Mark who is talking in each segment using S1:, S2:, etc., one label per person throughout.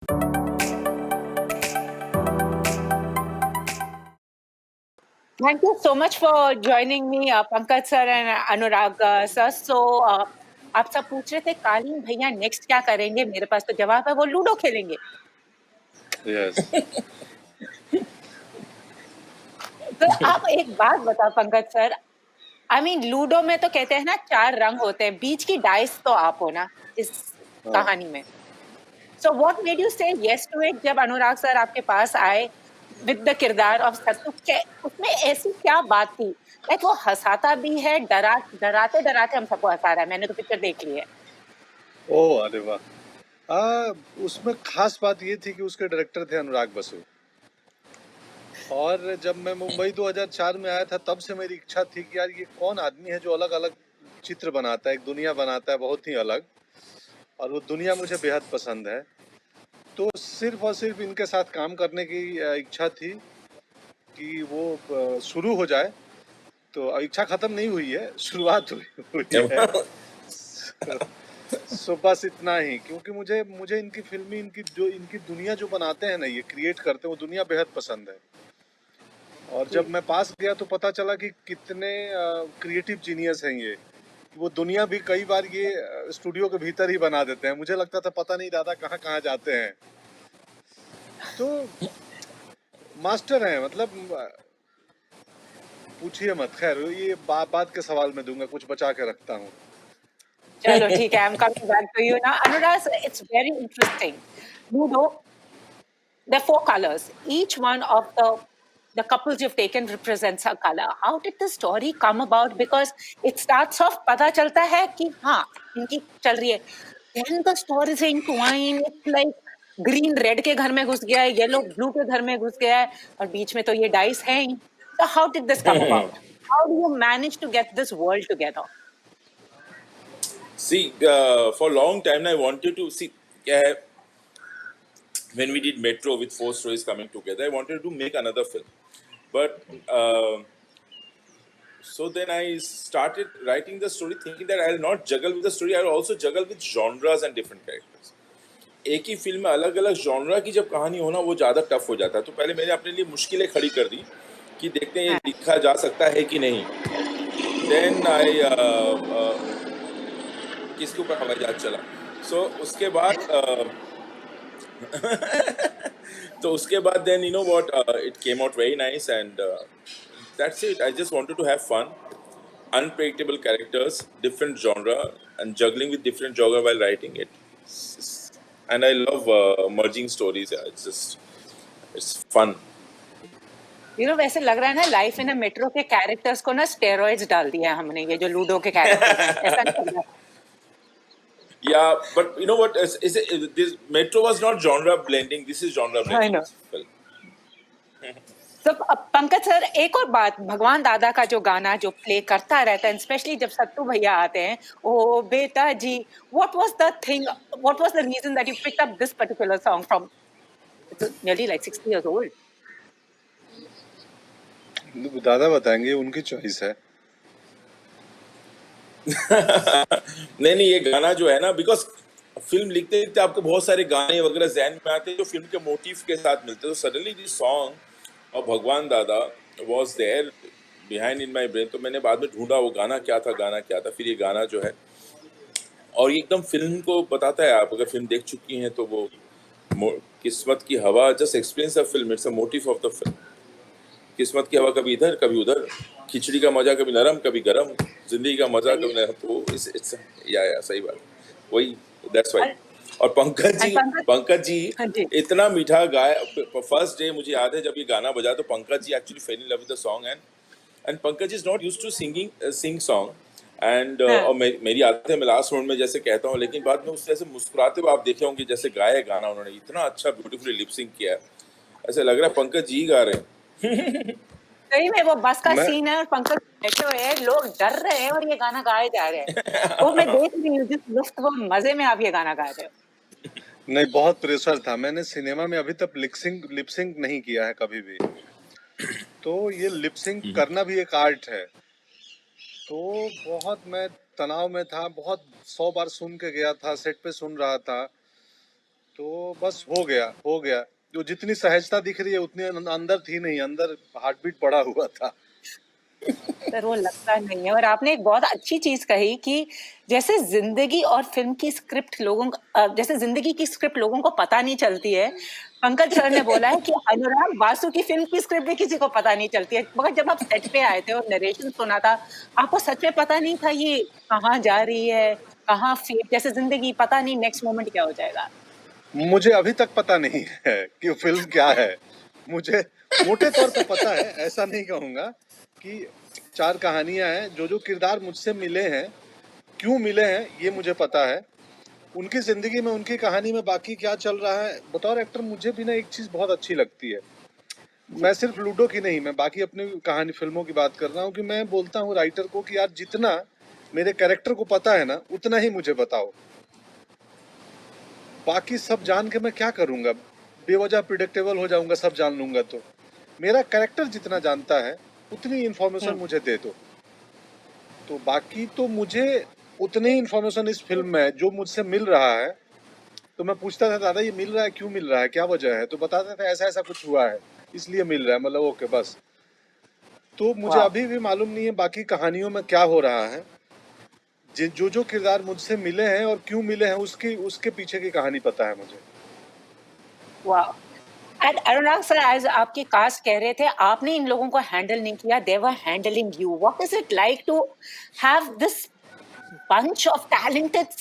S1: Thank you so much for joining me, Pankaj sir and Anurag sir. आप सब पूछ रहे थे कालीन भैया नेक्स्ट क्या करेंगे? मेरे पास तो जवाब है, वो लूडो खेलेंगे।
S2: यस
S1: तो आप एक बात बताओ Pankaj sir, I mean ludo में तो कहते हैं ना 4 रंग होते हैं, बीच की डाइस तो आप हो ना इस
S2: हाँ
S1: कहानी में। सो व्हाट मेड यू से यस टू इट जब अनुराग सर आपके पास आए विद द किरदार ऑफ सत्तू के? उसमें ऐसी क्या बात थी? लाइक वो हंसाता भी है, डराते डराते हम सबको हंसा रहा है। मैंने तो पिक्चर देख ली है।
S2: ओह अरे वाह उसमें खास बात ये थी कि उसके डायरेक्टर थे अनुराग बसु। और जब मैं मुंबई 2004 में आया था तब से मेरी इच्छा थी कि यार ये कौन आदमी है जो अलग अलग चित्र बनाता है, एक दुनिया बनाता है बहुत ही अलग, और वो दुनिया मुझे बेहद पसंद है। तो सिर्फ और सिर्फ इनके साथ काम करने की इच्छा थी कि वो शुरू हो जाए। तो इच्छा खत्म नहीं हुई है, शुरुआत हुई है। सो बस इतना ही, क्योंकि मुझे मुझे इनकी फिल्मी इनकी दुनिया जो बनाते हैं ना, ये क्रिएट करते हैं, वो दुनिया बेहद पसंद है। और जब मैं पास गया तो पता चला कि कितने क्रिएटिव जीनियस हैं ये। वो दुनिया भी कई बार ये स्टूडियो के भीतर ही बना देते हैं। मुझे लगता था पता नहीं दादा कहाँ कहाँ जाते हैं। तो मास्टर हैं, मतलब पूछिए मत। खैर ये बात के सवाल में दूंगा, कुछ बचा के रखता हूँ।
S1: चलो ठीक है, I am coming back to you now. Anurag, it's very interesting. Ludo, there are 4 colors. Each one of the couples you've taken represents a color. How did the story come about? Because it starts off, पता चलता है कि हाँ इनकी चल रही है, then the stories entwine. It's like green red के घर में घुस गया है, yellow blue के घर में घुस गया है, और बीच में तो ये dice है ही. So how did this come about? How do you manage to get this world together?
S3: See, for a long time I wanted to see. When we did Metro with 4 stories coming together, I wanted to make another film. But so then I started writing the story, thinking that I'll not juggle with the story, I'll also juggle with genres and different characters. एक ही film में अलग अलग genre की जब कहानी होना वो ज़्यादा टफ हो जाता है। तो पहले मैंने अपने लिए मुश्किलें खड़ी कर दी कि देखते हैं ये लिखा जा सकता है कि नहीं। देन आई किसके ऊपर हवाई जहाज चला। सो उसके बाद तो उसके बाद then you know what, it came out very nice, and that's it. I just wanted to have fun, unpredictable characters, different genre, and juggling with different genre while writing it. And I love merging stories. Yeah, it's fun.
S1: You know, वैसे लग रहा है ना life in metro के characters को ना steroids डाल दिया हमने, ये जो लूडो के कैरेक्टर्स हैं, ऐसा नहीं लग रहा?
S3: Yeah, but you know what? This Metro was not genre blending. This is genre
S1: I
S3: blending.
S1: know.
S3: This film.
S1: तो पंकज सर, एक और बात, भगवान दादा का जो गाना जो प्ले करता रहता है, स्पेशली जब सत्तू भैया आते हैं, ओ बेटा जी, what was the thing, what was the reason that you picked up this particular song from, it's nearly like 60 years old?
S2: दादा बताएंगे, उनकी चॉइस है।
S3: नहीं, ये गाना जो है ना, बिकॉज फिल्म लिखते लिखते आपको बहुत सारे गाने वगैरह ज़हन में आते हैं जो फिल्म के मोटिव के साथ मिलते हैं। तो सडनली दिस सॉन्ग और Bhagwan Dada was there behind in my brain. तो मैंने बाद में ढूंढा वो गाना क्या था, फिर ये गाना जो है, और ये एकदम फिल्म को बताता है। आप अगर फिल्म देख चुकी हैं तो वो किस्मत की हवा just experience of film, it's a motive of the film. किस्मत की हवा कभी इधर कभी उधर, खिचड़ी का मजा कभी नरम कभी गरम, जिंदगी का मजा कभी नरम। तो इट्स या सही बात, वही, दैट्स वाई। और पंकज जी
S1: हाँ जी,
S3: इतना मीठा गाय। फर्स्ट डे मुझे याद है जब ये गाना बजा तो Pankaj ji actually fell in love with the song, and Pankaj is not used to sing song, and
S1: हाँ,
S3: और मेरी आदत है मैं लास्ट मोमेंट में जैसे कहता हूँ, लेकिन बाद में उससे ऐसे मुस्कुराते हुए आप देखे होंगे जैसे गाया है गाना उन्होंने, इतना अच्छा ब्यूटीफुली लिपसिंग किया है, ऐसे लग रहा है पंकज जी गा रहे हैं।
S1: सही में वो बस का
S2: मैं
S1: सीन है और पंकज बैठे हुए हैं, लोग डर रहे हैं और ये गाना गाए जा रहे हैं। वो मैं देख रही हूँ, जिस लुफ्त वो मजे में आप ये गाना गा रहे हो।
S2: नहीं, बहुत प्रेशर था। मैंने सिनेमा में अभी तक लिपसिंग नहीं किया है कभी भी। तो ये लिपसिंग करना भी एक आर्ट है। तो बहुत मैं तनाव में था, बहुत 100 बार सुन के गया था, सेट पे सुन रहा था। तो बस हो गया। जो जितनी सहजता दिख रही है उतनी अंदर थी नहीं, अंदर हार्ट बीट बढ़ा हुआ था।
S1: सर वो लगता नहीं है। और आपने एक बहुत अच्छी चीज कही कि जैसे जिंदगी और फिल्म की स्क्रिप्ट जैसे जिंदगी की स्क्रिप्ट लोगों को पता नहीं चलती है, पंकज सर ने बोला है कि अनुराग बासु की फिल्म की स्क्रिप्ट भी किसी को पता नहीं चलती है। मगर जब आप सेट पे आए थे और नरेशन सुना था, आपको सच में पता नहीं था ये कहाँ जा रही है, कहाँ जैसे जिंदगी पता नहीं नेक्स्ट मोमेंट क्या हो जाएगा।
S2: मुझे अभी तक पता नहीं है कि फिल्म क्या है। मुझे मोटे तौर पे पता है, ऐसा नहीं कहूंगा कि 4 कहानियां हैं। जो किरदार मुझसे मिले हैं, क्यों मिले हैं, ये मुझे पता है। उनकी जिंदगी में, उनकी कहानी में बाकी क्या चल रहा है, बतौर एक्टर मुझे भी ना एक चीज बहुत अच्छी लगती है। मैं सिर्फ लूडो की नहीं, मैं बाकी अपनी कहानी फिल्मों की बात कर रहा हूँ कि मैं बोलता हूँ राइटर को कि यार जितना मेरे कैरेक्टर को पता है ना, उतना ही मुझे बताओ। बाकी सब जान के मैं क्या करूंगा, बेवजह प्रिडिक्टेबल हो जाऊंगा सब जान लूंगा। तो मेरा कैरेक्टर जितना जानता है उतनी इन्फॉर्मेशन मुझे दे दो। तो बाकी तो मुझे उतनी इन्फॉर्मेशन इस फिल्म में जो मुझसे मिल रहा है, तो मैं पूछता था दादा ये मिल रहा है, क्यों मिल रहा है, क्या वजह है, तो बताते थे ऐसा ऐसा कुछ हुआ है इसलिए मिल रहा है, मतलब ओके बस। तो मुझे
S1: वाह,
S2: अभी भी मालूम नहीं है बाकी कहानियों में क्या हो रहा है। जो किरदार मुझसे मिले हैं और क्यों मिले हैं, उसके पीछे की कहानी पता है मुझे।
S1: वाह। एंड अनुराग सर, एज आपकी कास्ट कह रहे थे, आपने इन लोगों को हैंडल नहीं किया, they were handling you. What is it like to have this bunch of talented,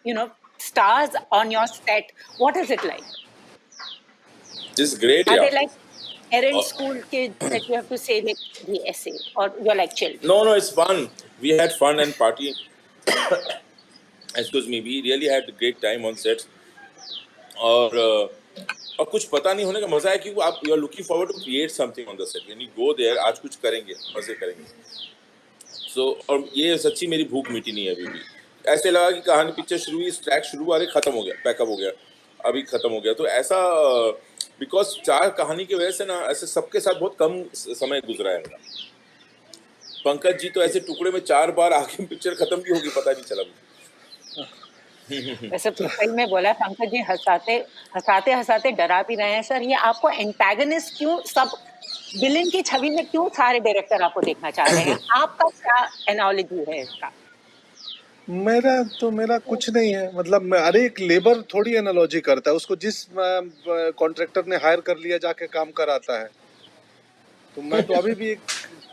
S1: you know, stars on your set? What is it like?
S3: This is great,
S1: Are
S3: yeah.
S1: they like errand
S3: Uh,
S1: school kids that you have to say like the essay, or you're like chill?
S3: no, it's fun. We had fun and party. Excuse me, we really had a great time on sets. और कुछ पता नहीं होने का मजा है कि आप you are looking forward to create something on the set when you go there. आज कुछ करेंगे, मजे करेंगे। और ये सच्ची मेरी भूख मिटी नहीं है अभी भी। ऐसे लगा कि कहानी पिक्चर शुरू हुई, ट्रैक शुरू हुआ, खत्म हो गया, पैकअप हो गया, अभी खत्म हो गया। तो ऐसा बिकॉज 4 कहानी की वजह से ना ऐसे सबके साथ बहुत कम समय गुजरा है मेरा। पंकज जी तो ऐसे टुकड़े में 4 बार आगे पिक्चर खत्म भी होगी, पता नहीं चला मुझे।
S1: वैसे सही में बोला है पंकज जी, हंसाते हंसाते हंसाते डरा भी रहे हैं सर। ये आपको एंटागनिस्ट क्यों, सब विलेन की छवि में क्यों सारे डायरेक्टर आपको देखना चाह रहे हैं? आपका क्या एनालॉजी है इसका?
S2: मेरा कुछ नहीं है, मतलब अरे एक लेबर थोड़ी एनालॉजी करता है, उसको जिस कॉन्ट्रैक्टर ने हायर कर लिया जाके काम कराता है। तो मैं तो अभी भी एक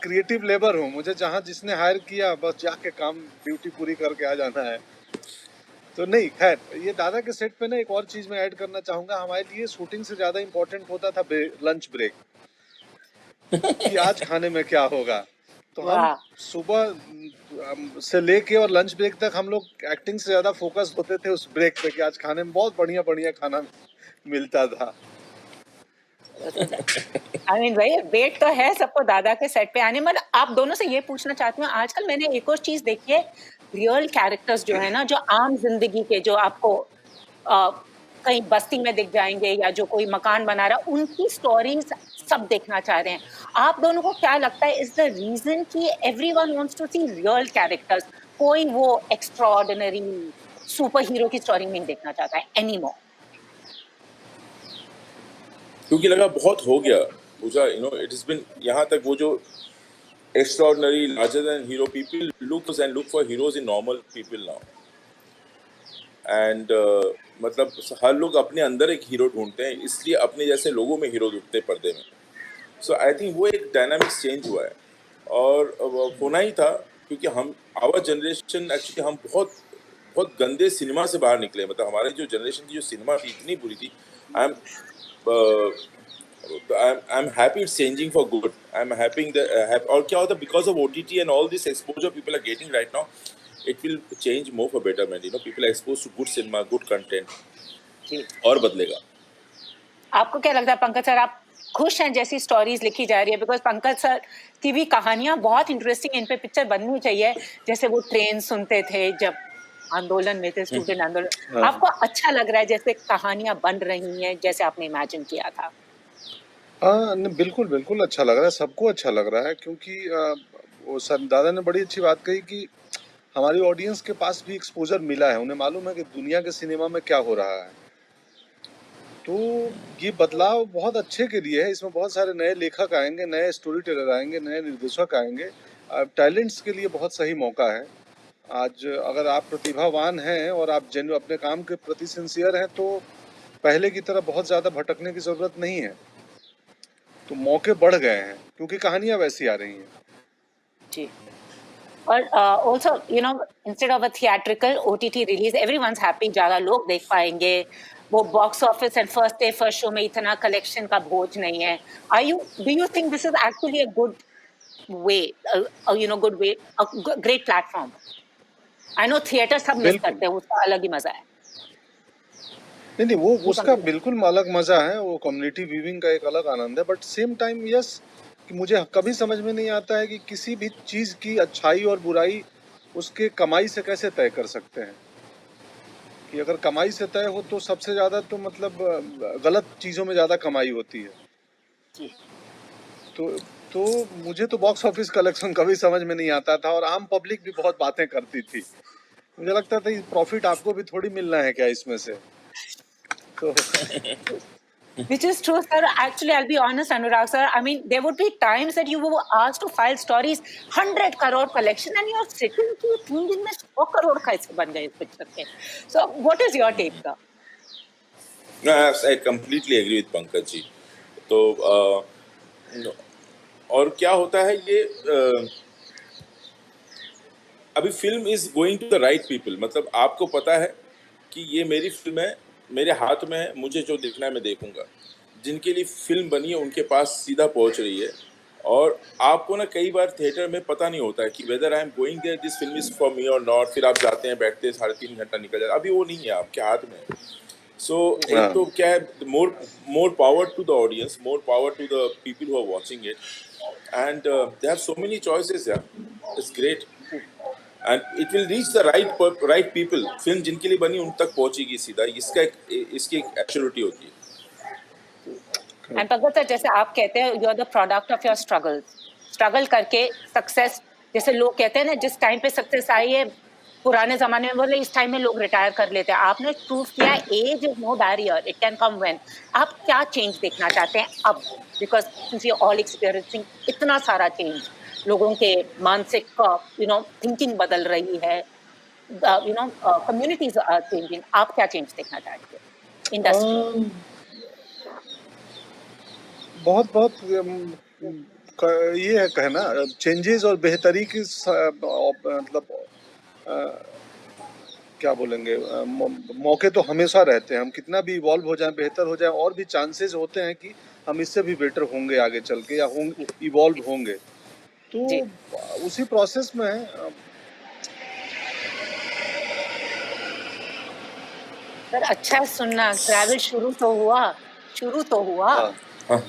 S2: क्रिएटिव लेबर हूँ, मुझे जहाँ जिसने हायर किया बस जाके काम ड्यूटी पूरी करके आ जाना है। तो नहीं, खैर ये दादा के सेट पे ना एक और चीज मैं ऐड करना चाहूंगा। हमारे लिए शूटिंग से ज्यादा इम्पोर्टेंट होता था लंच ब्रेक, कि आज खाने में क्या होगा। तो हम
S1: वाह,
S2: सुबह से लेके और लंच ब्रेक तक हम लोग एक्टिंग से ज्यादा फोकस होते थे उस ब्रेक पे कि आज खाने में बहुत बढ़िया बढ़िया खाना मिलता था।
S1: आई मीन भाई वेट तो है सबको दादा के सेट पे आने। मतलब आप दोनों से ये पूछना चाहती हूँ, आजकल मैंने एक और चीज देखी है, रियल कैरेक्टर्स जो है ना, जो आम जिंदगी के, जो आपको अ, कहीं बस्ती में दिख जाएंगे या जो कोई मकान बना रहा है, उनकी स्टोरीज सब देखना चाह रहे हैं। आप दोनों को क्या लगता है इज द रीजन कि everyone wants to see real characters? कोई वो एक्स्ट्राऑर्डिनरी सुपर हीरो की स्टोरी नहीं देखना चाहता है एनीमोर।
S3: क्योंकि लगा बहुत हो गया Pooja, you know it is been यहाँ तक। वो जो extraordinary, larger than hero, people look for heroes in normal people now. And मतलब हर लोग अपने अंदर एक हीरो ढूंढते हैं, इसलिए अपने जैसे लोगों में हीरो दिखते हैं पर्दे में। सो आई थिंक वो एक डायनामिक्स चेंज हुआ है, और वो होना ही था। क्योंकि हम, आवर जनरेशन एक्चुअली, हम बहुत बहुत गंदे सिनेमा से बाहर निकले। मतलब हमारी जो जनरेशन की जो सिनेमा थी इतनी बुरी थी। I am I'm happy it's changing for good. I'm happy that और क्या होता है, because of OTT and all this exposure people are getting right now, it will change more for betterment. You know, people are exposed to good cinema, good content,
S1: जी,
S3: और बदलेगा।
S1: आपको क्या लगता है पंकज सर, आप खुश हैं जैसी स्टोरीज लिखी जा रही है? बिकॉज पंकज सर की भी कहानियां बहुत इंटरेस्टिंग, इन पे पिक्चर बननी चाहिए। जैसे वो ट्रेन सुनते थे जब आंदोलन में थे, स्टूडेंट आंदोलन।
S2: हाँ
S1: आपको अच्छा लग रहा है जैसे कहानियां बन रही हैं जैसे आपने इमेजिन किया था?
S2: हाँ, बिल्कुल बिल्कुल अच्छा लग रहा है, सबको अच्छा लग रहा है। क्योंकि वो दादा ने बड़ी अच्छी बात कही कि हमारी ऑडियंस के पास भी एक्सपोजर मिला है, उन्हें मालूम है कि दुनिया के सिनेमा में क्या हो रहा है। तो ये बदलाव बहुत अच्छे के लिए है। इसमें बहुत सारे नए लेखक आएंगे, नए स्टोरी टेलर आएंगे, नए निर्देशक आएंगे। टैलेंट्स के लिए बहुत सही मौका है। आज अगर आप प्रतिभावान हैं और आप अपने काम के प्रति सिंसियर हैं तो पहले की तरह बहुत ज़्यादा भटकने की ज़रूरत नहीं है। तो मौके बढ़ गए हैं क्योंकि कहानियां वैसी आ रही हैं।
S1: जी। और also you know instead of a theatrical OTT release everyone's happy, ज़्यादा लोग देख पाएंगे। वो box office and first show में इतना कलेक्शन का बोझ नहीं है। Do you think this is actually a good way, good way, a great platform? I know theatre सब मिस
S2: बिल्कुल
S1: करते हैं, उसका अलग ही मजा है।
S2: नहीं वो
S1: जी
S2: उसका
S1: पंकज।
S2: बिल्कुल अलग मजा है। वो कम्युनिटी व्यूइंग का एक अलग आनंद है। बट सेम टाइम यस कि मुझे कभी समझ में नहीं आता है कि किसी भी चीज की अच्छाई और बुराई उसके कमाई से कैसे तय कर सकते हैं। कि अगर कमाई से तय हो तो सबसे ज्यादा तो मतलब गलत चीजों में ज्यादा कमाई होती है।
S1: जी।
S2: तो तो मुझे तो बॉक्स ऑफिस कलेक्शन कभी समझ में नहीं आता था और आम पब्लिक भी बहुत बातें करती थी। मुझे लगता था प्रॉफिट आपको भी थोड़ी मिलना है क्या इसमें से। तो
S1: Which is true, sir. Actually, I'll be honest, Anurag, sir. I mean, there would be times that you were asked to file stories, 100 crore collection, and you're sitting to 3 दिन में 100 crore कैसे बन गए इस पिक्चर के? So, what is your take, sir?
S3: No, I completely agree with Pankaj ji. तो और क्या होता है ये अभी film is going to the right people. मतलब आपको पता है कि ये मेरी फिल्म है, मेरे हाथ में है, मुझे जो देखना है मैं देखूंगा। जिनके लिए फिल्म बनी है उनके पास सीधा पहुंच रही है। और आपको ना कई बार थिएटर में पता नहीं होता है कि whether I am going there this film is for me और नॉट। फिर आप जाते हैं, बैठते हैं, 3.5 घंटा निकल जाता है। अभी वो नहीं है, आपके हाथ में है। सो एक
S2: हाँ
S3: तो क्या है, more more power to the audience, more power to the people who are watching it, and they have so many choices यार। It's great and it will reach the right people. Film जिनके लिए बनी उन तक पहुंचेगी सीधा। इसकी एक एब्सोल्यूटी होती है।
S1: एंड पंकज सर, जैसे आप कहते हैं, you are the product of your struggle करके सक्सेस। जैसे लोग कहते हैं ना, जिस टाइम पे सक्सेस आई है, पुराने जमाने में बोले इस टाइम में लोग रिटायर कर लेते हैं। आपने प्रूव किया age is no barrier, it can come when. आप क्या चेंज देखना चाहते हैं अब? Because since you all experiencing इतना सारा चेंज, लोगों के मानसिक थिंकिंग बदल रही है, कम्युनिटीज आर चेंजिंग। आप क्या चेंज देखना चाहते हैं इंडस्ट्री?
S2: बहुत बहुत ये है कहना चेंजेस और बेहतरी की मतलब क्या बोलेंगे मौके तो हमेशा रहते हैं। हम कितना भी इवॉल्व हो जाएं, बेहतर हो जाएं, और भी चांसेस होते हैं कि हम इससे भी बेटर होंगे आगे चल के, या होंगे, इवॉल्व होंगे।
S1: जी।
S2: तो उसी प्रोसेस में है।
S1: सर अच्छा है सुनना, ट्रैवल शुरू तो हुआ।
S2: हाँ
S3: हाँ।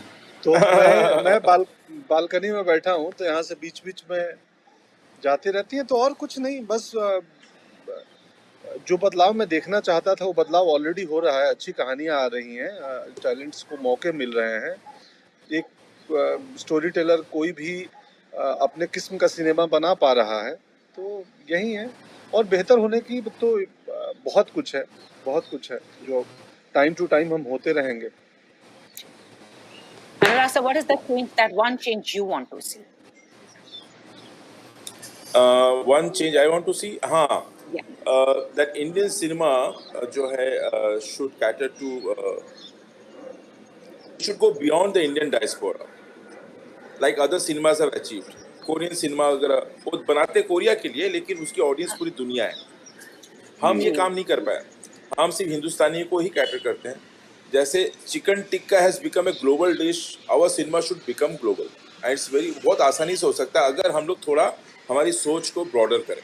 S2: तो मैं बालकनी में बैठा हूँ तो यहाँ से बीच बीच में जाती रहती हैं। तो और कुछ नहीं, बस जो बदलाव मैं देखना चाहता था वो बदलाव ऑलरेडी हो रहा है। अच्छी कहानियाँ आ रही हैं, टैलेंट्स को मौके मिल रहे हैं। एक स्टोरी टेलर कोई भी अपने किस्म का सिनेमा बना पा रहा है। तो यही है। और बेहतर होने की तो बहुत कुछ है जो टाइम टू टाइम हम होते रहेंगे।
S1: Anurag sir, what is the change, that one change you want to see?
S3: One change I want to see, हाँ,
S1: Yeah.
S3: दैट इंडियन सिनेमा जो है should cater to should go beyond the Indian diaspora, like other cinemas have achieved. Korean cinema वगैरह वो बनाते Korea के लिए, लेकिन उसकी ऑडियंस पूरी दुनिया है। हम ये काम नहीं कर पाए। हम सिर्फ हिंदुस्तानी को ही कैटर करते हैं। जैसे chicken tikka has become a global dish, our cinema should become global and it's very, बहुत आसानी से हो सकता है अगर हम लोग थोड़ा हमारी सोच को ब्रॉडर करें।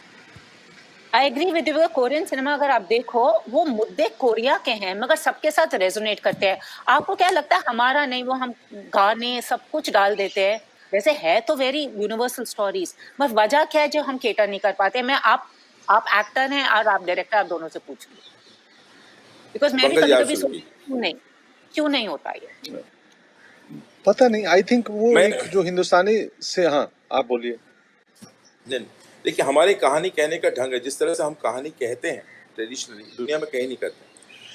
S1: I agree with you. Korean cinema अगर आप देखो, वो मुद्दे कोरिया के हैं मगर सबके साथ रेजोनेट करते हैं। आपको क्या लगता है हमारा नहीं, वो हम गाने सब कुछ डाल देते हैं? वैसे है तो वेरी यूनिवर्सल स्टोरीज, बस वजह क्या है जो हम केटर नहीं कर पाते? मैं आप एक्टर हैं और आप डायरेक्टर, आप दोनों से पूछ लो, बिकॉज मैं भी
S3: पंकज
S1: कभी
S3: यार
S1: कभी
S3: सुल्फी,
S1: क्यों नहीं होता ये?
S2: पता नहीं, आई थिंक वो
S3: मैं
S2: एक जो हिंदुस्तानी से, हाँ आप बोलिए।
S3: नहीं, देखिए हमारी कहानी कहने का ढंग है, जिस तरह से हम कहानी कहते हैं ट्रेडिशनली दुनिया में कहीं नहीं करते।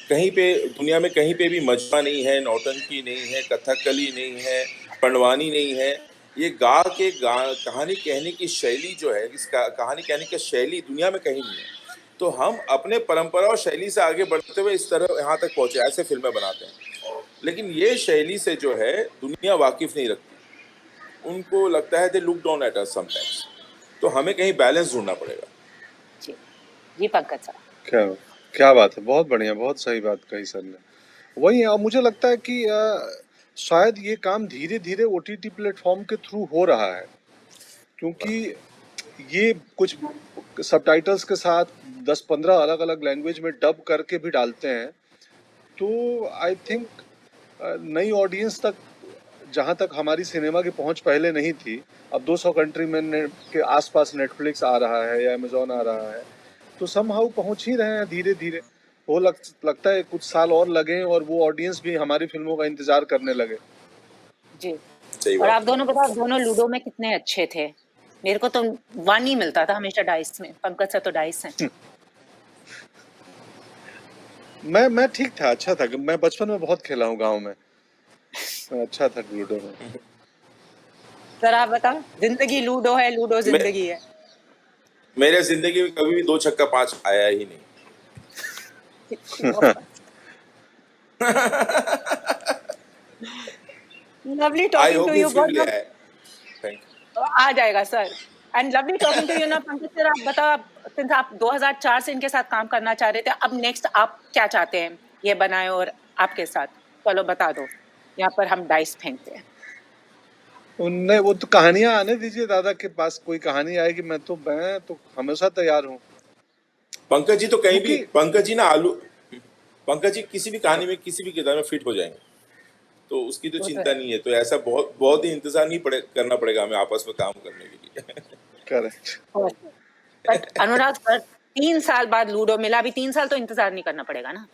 S3: कहीं पे दुनिया में कहीं पे भी मजमा नहीं है, नौटंकी नहीं है, कथकली नहीं है, पंडवानी नहीं है। ये कहानी कहने की शैली जो है, कहानी कहने की शैली दुनिया में कहीं नहीं है। तो हम अपने परंपरा और शैली से आगे बढ़ते हुए इस तरह यहाँ तक पहुंचे, ऐसे फिल्में बनाते हैं। लेकिन ये शैली से जो है दुनिया वाकिफ नहीं रखती, उनको लगता है they look down at us sometimes. तो हमें कहीं बैलेंस ढूंढना पड़ेगा।
S1: जी जी पंकज साहब।
S2: क्या क्या बात है, बहुत बढ़िया, बहुत सही बात कही सर ने। वही है, और मुझे लगता है कि शायद ये काम धीरे धीरे ओटीटी प्लेटफॉर्म के थ्रू हो रहा है, क्योंकि ये कुछ सबटाइटल्स के साथ 10-15 अलग अलग लैंग्वेज में डब करके भी डालते हैं। तो आई थिंक नई ऑडियंस तक, जहाँ तक हमारी सिनेमा की पहुँच पहले नहीं थी, अब 200 कंट्री में के आसपास नेटफ्लिक्स आ रहा है या अमेजोन आ रहा है, तो समहाउ पहुँच ही रहे हैं धीरे धीरे। वो लगता है कुछ साल और लगे और वो ऑडियंस भी हमारी फिल्मों का इंतजार करने लगे।
S1: जी।
S3: सही
S1: और
S3: बात।
S1: आप दोनों बताओ, दोनों लूडो में कितने अच्छे थे। मेरे को तो 1 ही मिलता था हमेशा डाइस में। पंकज सर तो डाइस हैं।
S2: मैं ठीक था, अच्छा था। मैं बचपन में बहुत खेला हूँ गांव में, अच्छा था लूडो में।
S1: सर आप बताओ, जिंदगी लूडो है, लूडो
S3: मैं
S1: जिंदगी है।
S3: मेरे जिंदगी में कभी भी 2 छक्का 5 आया ही नहीं।
S1: Lovely
S3: I
S1: talking
S3: hope
S1: to
S3: ये
S1: यू
S3: फिल्म
S1: गॉड।
S3: ले आए। थैंक
S1: आ जाएगा sir. And lovely talking to you ना पंकज सर। आप बताओ, सिंस आप 2004 से इनके साथ काम करना चाह रहे थे, अब नेक्स्ट आप क्या चाहते हैं ये बनाए और आपके साथ? चलो बता दो, यहाँ पर हम डाइस फेंकते हैं।
S2: उनने वो तो कहानियां आने दीजिए, दादा के पास कोई कहानी आएगी, मैं तो हमेशा तैयार हूँ।
S3: पंकज जी तो कहीं भी,
S2: क्योंकि
S3: पंकज जी किसी भी कहानी में, किसी भी किरदार में फिट हो जाएंगे, तो उसकी तो
S1: वो तो
S3: चिंता
S1: है।
S3: नहीं है। तो ऐसा बहुत बहुत ही इंतजार नहीं करना पड़ेगा हमें आपस में काम करने के लिए।
S2: करेक्ट।
S1: बट अनुराग सर, 3 साल बाद लूडो मिला, अभी 3 साल तो इंतजार नहीं करना पड़ेगा ना।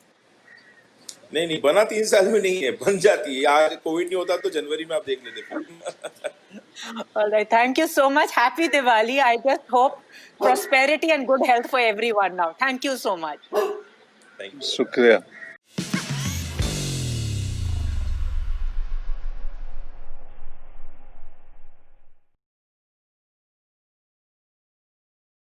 S3: नहीं नहीं, बना 3 साल में नहीं है, बन जाती है। आज कोविड नहीं होता तो जनवरी में आप देख लेते film.
S1: All right, thank you so much. Happy Diwali. I just hope prosperity and good health for everyone now. Thank you so much.
S3: Thank you.
S2: शुक्रिया।